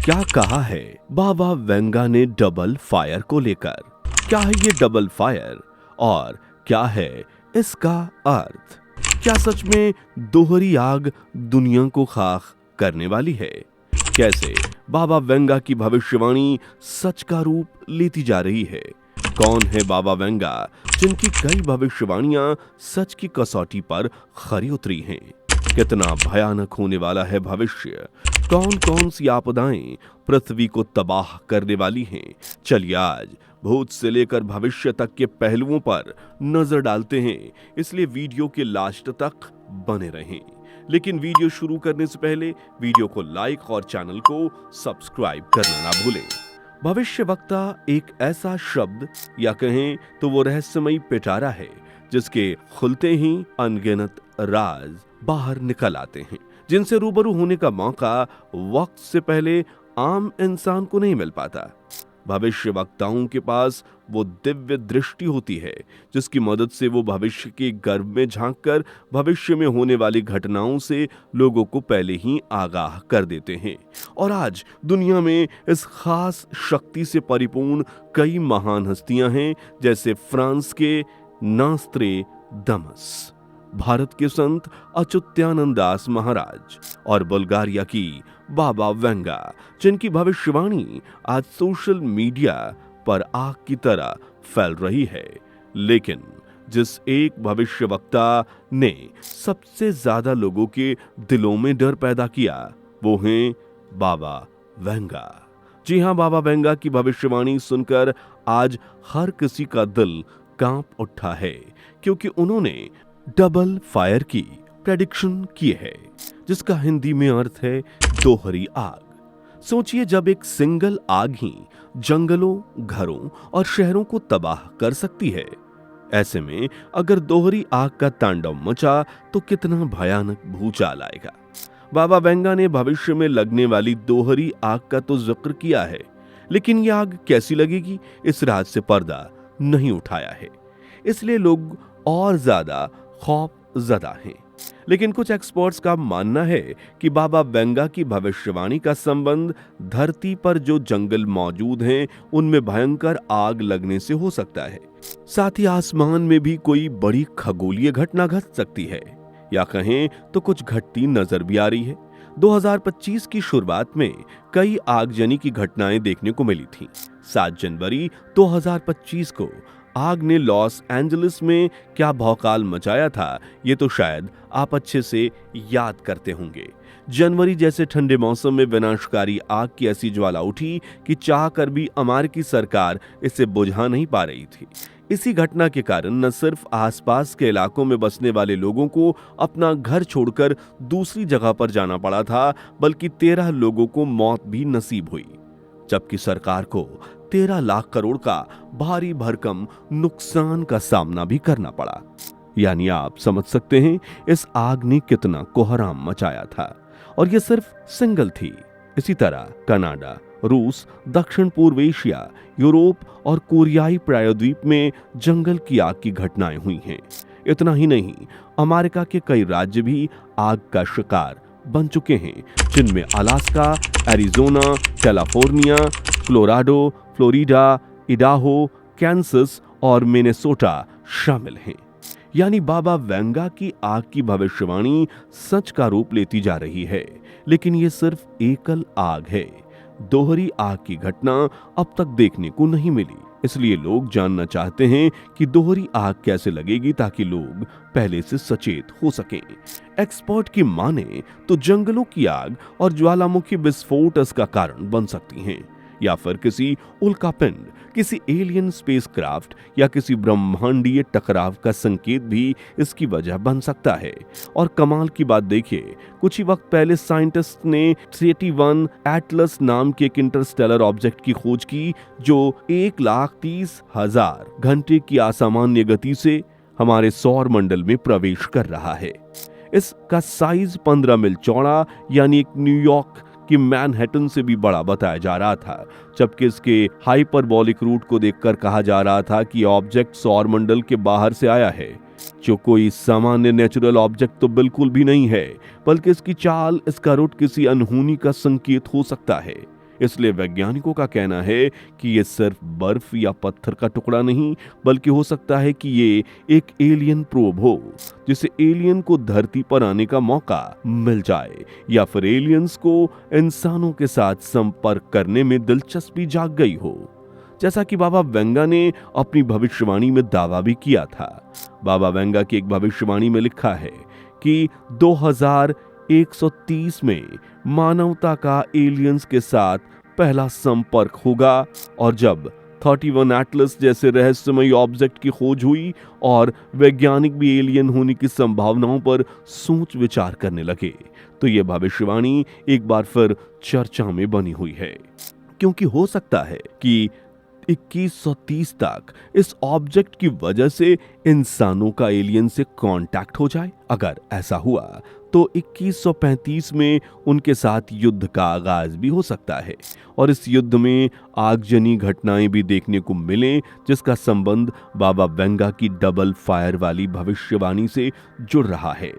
क्या कहा है बाबा वेंगा ने डबल फायर को लेकर? क्या है ये डबल फायर और क्या है इसका अर्थ? क्या सच में दोहरी आग दुनिया को खाक करने वाली है? कैसे बाबा वेंगा की भविष्यवाणी सच का रूप लेती जा रही है? कौन है बाबा वेंगा जिनकी कई भविष्यवाणियां सच की कसौटी पर खरी उतरी हैं? कितना भयानक होने वाला है भविष्य? कौन कौन सी आपदाएं पृथ्वी को तबाह करने वाली हैं? चलिए आज भूत से लेकर भविष्य तक के पहलुओं पर नजर डालते हैं, इसलिए वीडियो के लास्ट तक बने रहें। लेकिन वीडियो शुरू करने से पहले वीडियो को लाइक और चैनल को सब्सक्राइब करना ना भूलें। भविष्यवक्ता एक ऐसा शब्द या कहें तो वो रहस्यमयी पिटारा है जिसके खुलते ही अनगिनत राज बाहर निकल आते हैं, जिनसे रूबरू होने का मौका वक्त से पहले आम इंसान को नहीं मिल पाता। भविष्यवक्ताओं के पास वो दिव्य दृष्टि होती है जिसकी मदद से वो भविष्य के गर्भ में झांककर भविष्य में होने वाली घटनाओं से लोगों को पहले ही आगाह कर देते हैं। और आज दुनिया में इस खास शक्ति से परिपूर्ण कई महान हस्तियां हैं, जैसे फ्रांस के नॉस्ट्रेडमस, भारत के संत अच्युतानंद दास महाराज और बुल्गारिया की बाबा वेंगा, जिनकी भविष्यवाणी आज सोशल मीडिया पर आग की तरह फैल रही है। लेकिन जिस एक भविष्यवक्ता ने सबसे ज्यादा लोगों के दिलों में डर पैदा किया, वो हैं बाबा वेंगा। जी हां, बाबा वेंगा की भविष्यवाणी सुनकर आज हर किसी का दिल कांप उठा है, क्योंकि उन्होंने डबल फायर की प्रेडिक्शन की है, जिसका हिंदी में अर्थ है दोहरी आग। सोचिए, जब एक सिंगल आग ही जंगलों, घरों और शहरों को तबाह कर सकती है, ऐसे में अगर दोहरी आग का तांडव मचा तो कितना भयानक भूचाल आएगा। बाबा वेंगा ने भविष्य में लगने वाली दोहरी आग का तो जिक्र किया है, लेकिन यह आग कैसी लगेगी इस राज से पर्दा नहीं उठाया है, इसलिए लोग और ज्यादा खौफजदा हैं। लेकिन कुछ एक्सपर्ट्स का मानना है कि बाबा वेंगा की भविष्यवाणी का संबंध धरती पर जो जंगल मौजूद हैं उनमें भयंकर आग लगने से हो सकता है। साथ ही आसमान में भी कोई बड़ी खगोलीय घटना घट सकती है, या कहें तो कुछ घटती नजर भी आ रही है। 2025 की शुरुआत में कई आगजनी की घटनाएं देखने को मिली थीं। 7 जनवरी 2025 को आग ने लॉस एंजलिस में क्या भौकाल मचाया था, ये तो शायद आप अच्छे से याद करते होंगे। जनवरी जैसे ठंडे मौसम में विनाशकारी आग की ऐसी ज्वाला उठी कि चाहकर भी अमेरिकी सरकार इसे बुझा नहीं पा रही थी। इसी घटना के कारण न सिर्फ आसपास के इलाकों में बसने वाले लोगों को अपना घर छोड़कर दूसरी जगह पर जाना पड़ा था, बल्कि 13 लोगों को मौत भी नसीब हुई, जबकि सरकार को 13 लाख करोड़ का भारी भरकम नुकसान का सामना भी करना पड़ा। यानी आप समझ सकते हैं इस आग ने कितना कोहराम मचाया था, और यह सिर्फ सिंगल थी। इसी तरह कनाडा, रूस, दक्षिण पूर्व एशिया, यूरोप और कोरियाई प्रायद्वीप में जंगल की आग की घटनाएं हुई हैं। इतना ही नहीं, अमेरिका के कई राज्य भी आग का शिकार बन चुके हैं, जिनमें Alaska, Arizona, California, Colorado, Florida, Idaho, Kansas और मिनेसोटा शामिल हैं। यानी बाबा वेंगा की आग की भविष्यवाणी सच का रूप लेती जा रही है, लेकिन ये सिर्फ एकल आग है। दोहरी आग की घटना अब तक देखने को नहीं मिली, इसलिए लोग जानना चाहते हैं कि दोहरी आग कैसे लगेगी, ताकि लोग पहले से सचेत हो सकें। एक्सपर्ट की माने तो जंगलों की आग और ज्वालामुखी विस्फोट इसका कारण बन सकती हैं, या फिर किसी उल्कापिंड, किसी एलियन स्पेसक्राफ्ट या किसी ब्रह्मांडीय टकराव का संकेत भी इसकी वजह बन सकता है। और कमाल की बात देखिए, कुछ ही वक्त पहले साइंटिस्ट ने 31 एटलस नाम के एक इंटरस्टेलर ऑब्जेक्ट की खोज की, जो 1,30,000 घंटे की असामान्य गति से हमारे सौर मंडल में प्रवेश कर रहा है। इसका साइज 15 मील चौड़ा, यानी एक न्यूयॉर्क कि मैनहट्टन से भी बड़ा बताया जा रहा था, जबकि इसके हाइपरबोलिक रूट को देखकर कहा जा रहा था कि ऑब्जेक्ट सौर मंडल के बाहर से आया है, जो कोई सामान्य नेचुरल ऑब्जेक्ट तो बिल्कुल भी नहीं है, बल्कि इसकी चाल, इसका रूट किसी अनहोनी का संकेत हो सकता है। इसलिए वैज्ञानिकों का कहना है कि ये सिर्फ बर्फ या पत्थर का टुकड़ा नहीं, बल्कि हो सकता है कि ये एक एलियन प्रोब हो, जिसे एलियन को धरती पर आने का मौका मिल जाए, या फिर एलियंस को इंसानों के साथ संपर्क करने में दिलचस्पी जाग गई हो, जैसा कि बाबा वेंगा ने अपनी भविष्यवाणी में दावा भी किया था। बाबा वेंगा की एक भविष्यवाणी में लिखा है कि 2130 में मानवता का एलियंस के साथ पहला संपर्क होगा, और जब 31 एटलस जैसे रहस्यमयी ऑब्जेक्ट की खोज हुई और वैज्ञानिक भी एलियन होने की संभावनाओं पर सोच विचार करने लगे, तो यह भविष्यवाणी एक बार फिर चर्चा में बनी हुई है। क्योंकि हो सकता है कि 2130 तक इस ऑब्जेक्ट की वजह से इंसानों का एलियन से कांटेक्ट हो जाए। अगर ऐसा हुआ तो 2135 में उनके साथ युद्ध का आगाज भी हो सकता है, और इस युद्ध में आगजनी घटनाएं भी देखने को मिले, जिसका संबंध बाबा वेंगा की डबल फायर वाली भविष्यवाणी से जुड़ रहा है।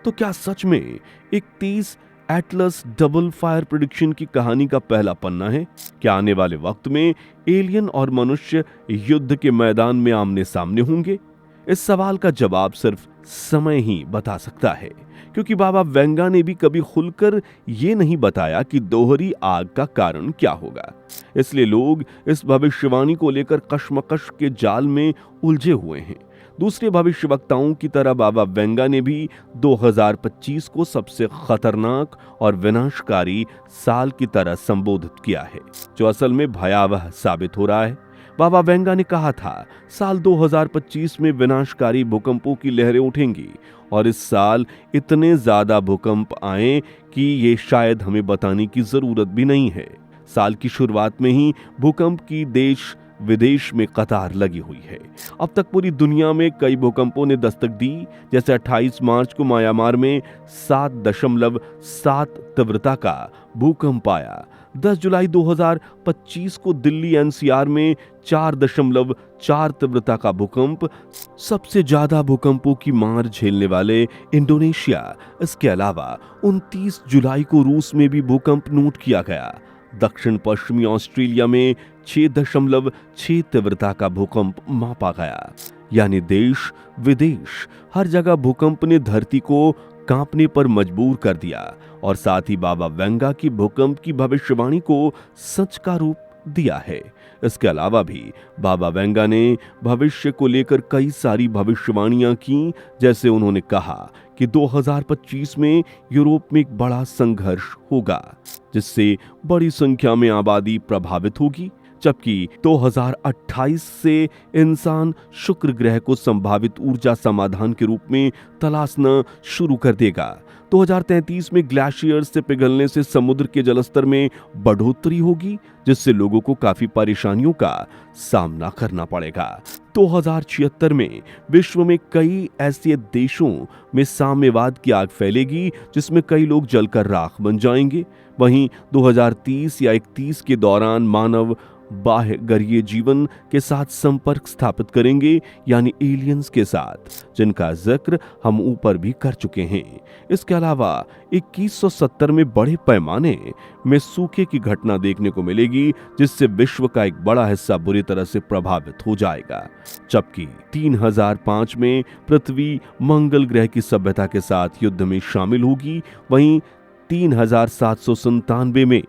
तो क्या सच में 31 एटलस डबल फायर प्रेडिक्शन की कहानी का पहला पन्ना है? क्या आने वाले वक्त में एलियन और मनुष्य युद्ध के मैदान में आमने सामने होंगे? इस सवाल का जवाब सिर्फ समय ही बता सकता है, क्योंकि बाबा वेंगा ने भी कभी खुलकर ये नहीं बताया कि दोहरी आग का कारण क्या होगा। इसलिए लोग इस भविष्यवाणी को लेकर कशमकश के जाल में उलझे हुए हैं। दूसरे भविष्यवक्ताओं की तरह बाबा वेंगा ने भी 2025 को सबसे खतरनाक और विनाशकारी साल की तरह संबोधित किया है, जो असल में भयावह साबित हो रहा है। बाबा वेंगा ने कहा था, साल 2025 में विनाशकारी भूकंपों की लहरें उठेंगी, और इस साल इतने ज्यादा भूकंप आए कि ये शायद हमें बताने की जरूरत भी नहीं है। साल की शुरुआत में ही भूकंप की देश विदेश में कतार लगी हुई है। अब तक पूरी दुनिया में कई भूकंपों ने दस्तक दी, जैसे 28 मार्च को म्यांमार में 7.7 तीव्रता का भूकंप आया। 10 जुलाई 2025 को दिल्ली एनसीआर में 4.4 तीव्रता का भूकंप, सबसे ज्यादा भूकंपों की मार झेलने वाले इंडोनेशिया। इसके अलावा 29 जुलाई को रूस में भी भूकंप नोट किया गया। दक्षिण पश्चिमी ऑस्ट्रेलिया में 6.6 तीव्रता का भूकंप मापा गया। यानी देश विदेश हर जगह भूकंप ने धरती को कांपने पर मजबूर कर दिया, और साथ ही बाबा वेंगा की भूकंप की भविष्यवाणी को सच का रूप दिया है। इसके अलावा भी बाबा वेंगा ने भविष्य को लेकर कई सारी भविष्यवाणियां की, जैसे उन्होंने कहा कि 2025 में यूरोप में एक बड़ा संघर्ष होगा, जिससे बड़ी संख्या में आबादी प्रभावित होगी, जबकि 2028 से इंसान शुक्र ग्रह को संभावित ऊर्जा समाधान के रूप में तलाशना शुरू कर देगा। 2033 में ग्लेशियर्स से पिघलने से समुद्र के जलस्तर में बढ़ोतरी होगी, जिससे लोगों को काफी परेशानियों का सामना करना पड़ेगा। 2076 में विश्व में कई ऐसे देशों में साम्यवाद की आग फैलेगी, जिसमें कई लोग जलकर राख बन जाएंगे। वहीं 2030 या 31 के दौरान मानव बाह्य गरीय जीवन के साथ संपर्क स्थापित करेंगे, यानी एलियंस के साथ, जिनका जिक्र हम ऊपर भी कर चुके हैं। इसके अलावा 2170 में बड़े पैमाने में सूखे की घटना देखने को मिलेगी, जिससे विश्व का एक बड़ा हिस्सा बुरी तरह से प्रभावित हो जाएगा। जबकि 3005 में पृथ्वी मंगल ग्रह की सभ्यता के साथ युद्ध में शामिल होगी। वहीं 3797 में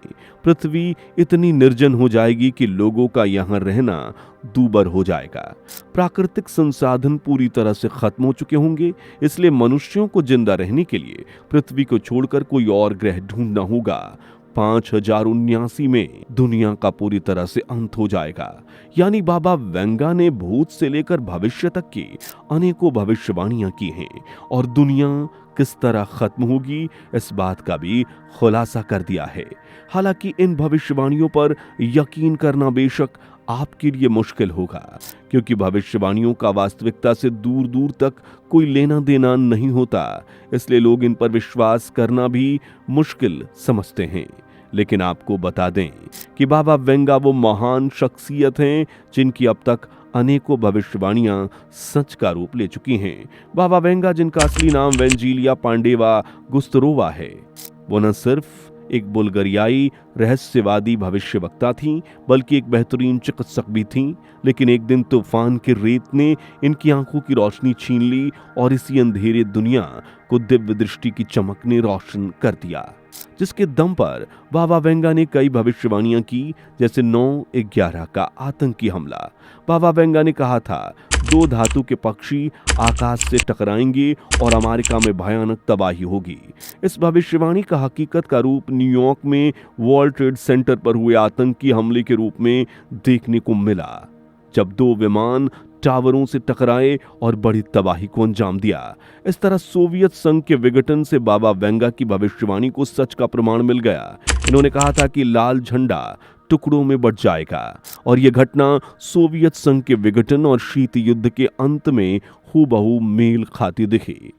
पृथ्वी इतनी निर्जन हो जाएगी कि लोगों का यहां रहना दूभर हो जाएगा। प्राकृतिक संसाधन पूरी तरह से खत्म हो चुके होंगे, इसलिए मनुष्यों को जिंदा रहने के लिए पृथ्वी को छोड़कर कोई और ग्रह ढूंढना होगा। 5079 में दुनिया का पूरी तरह से अंत हो जाएगा। यानी बाबा वेंगा ने भूत से लेकर भविष्य तक की अनेकों भविष्यवाणियां की हैं, और दुनिया किस तरह खत्म होगी इस बात का भी खुलासा कर दिया है। हालांकि इन भविष्यवाणियों पर यकीन करना बेशक आपके लिए मुश्किल होगा, क्योंकि भविष्यवाणियों का वास्तविकता से दूर दूर तक कोई लेना देना नहीं होता, इसलिए लोग इन पर विश्वास करना भी मुश्किल समझते हैं। लेकिन आपको बता दें कि बाबा वेंगा वो महान शख्सियत हैं जिनकी अब तक अनेकों भविष्यवाणियां सच का रूप ले चुकी हैं। बाबा वेंगा, जिनका असली नाम वेंजीलिया पांडेवा गुस्तरोवा है, वो न सिर्फ एक बुल्गारियाई रहस्यवादी भविष्यवक्ता थीं, बल्कि एक बेहतरीन चिकित्सक भी थीं। लेकिन एक दिन तूफान की रेत ने इनकी आंखों की रोशनी छीन ली और इसी अंधेरे दुनिया को दिव्य दृष्टि की चमक ने रोशन कर दिया, जिसके दम पर बाबा वेंगा ने कई भविष्यवाणियां की, जैसे 9/11 का आतंकी हमला। बाबा वेंगा ने कहा था 2 धातु के पक्षी आकाश से टकराएंगे और अमेरिका में भयानक तबाही होगी। इस भविष्यवाणी का हकीकत का रूप न्यूयॉर्क में वर्ल्ड ट्रेड सेंटर पर हुए आतंकी हमले के रूप में देखने को मिला, जब 2 विमान टावरों से टकराए और बड़ी तबाही को अंजाम दिया। इस तरह सोवियत संघ के विघटन से बाबा वेंगा की भविष्यवाणी को सच का प्रमाण मिल गया। इन्होंने कहा था कि लाल झंडा टुकड़ों में बंट जाएगा और यह घटना सोवियत संघ के विघटन और शीत युद्ध के अंत में हूबहू मेल खाती दिखी।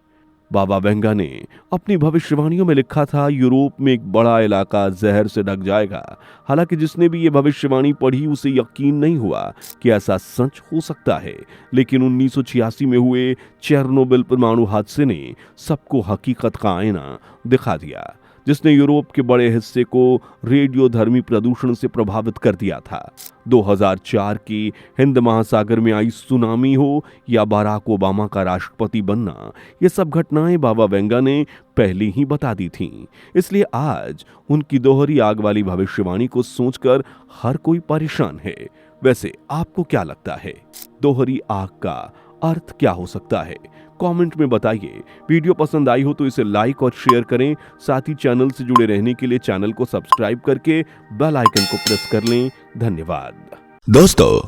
बाबा वेंगा ने अपनी भविष्यवाणियों में लिखा था, यूरोप में एक बड़ा इलाका जहर से ढक जाएगा। हालांकि जिसने भी ये भविष्यवाणी पढ़ी उसे यकीन नहीं हुआ कि ऐसा सच हो सकता है, लेकिन 1986 में हुए चेरनोबिल परमाणु हादसे ने सबको हकीकत का आईना दिखा दिया, जिसने यूरोप के बड़े हिस्से को रेडियोधर्मी प्रदूषण से प्रभावित कर दिया था। 2004 की हिंद महासागर में आई सुनामी हो या बराक ओबामा का राष्ट्रपति बनना, ये सब घटनाएं बाबा वेंगा ने पहले ही बता दी थीं। इसलिए आज उनकी दोहरी आग वाली भविष्यवाणी को सोचकर हर कोई परेशान है। वैसे आपको क्या लगता है, दोहरी आग का अर्थ क्या हो सकता है? कमेंट में बताइए। वीडियो पसंद आई हो तो इसे लाइक और शेयर करें। साथ ही चैनल से जुड़े रहने के लिए चैनल को सब्सक्राइब करके बेल आइकन को प्रेस कर लें। धन्यवाद। दोस्तों,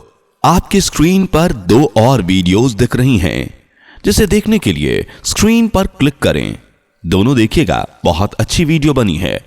आपकी स्क्रीन पर 2 और वीडियोस दिख रही हैं, जिसे देखने के लिए स्क्रीन पर क्लिक करें। दोनों देखिएगा, बहुत अच्छी वीडियो बनी है।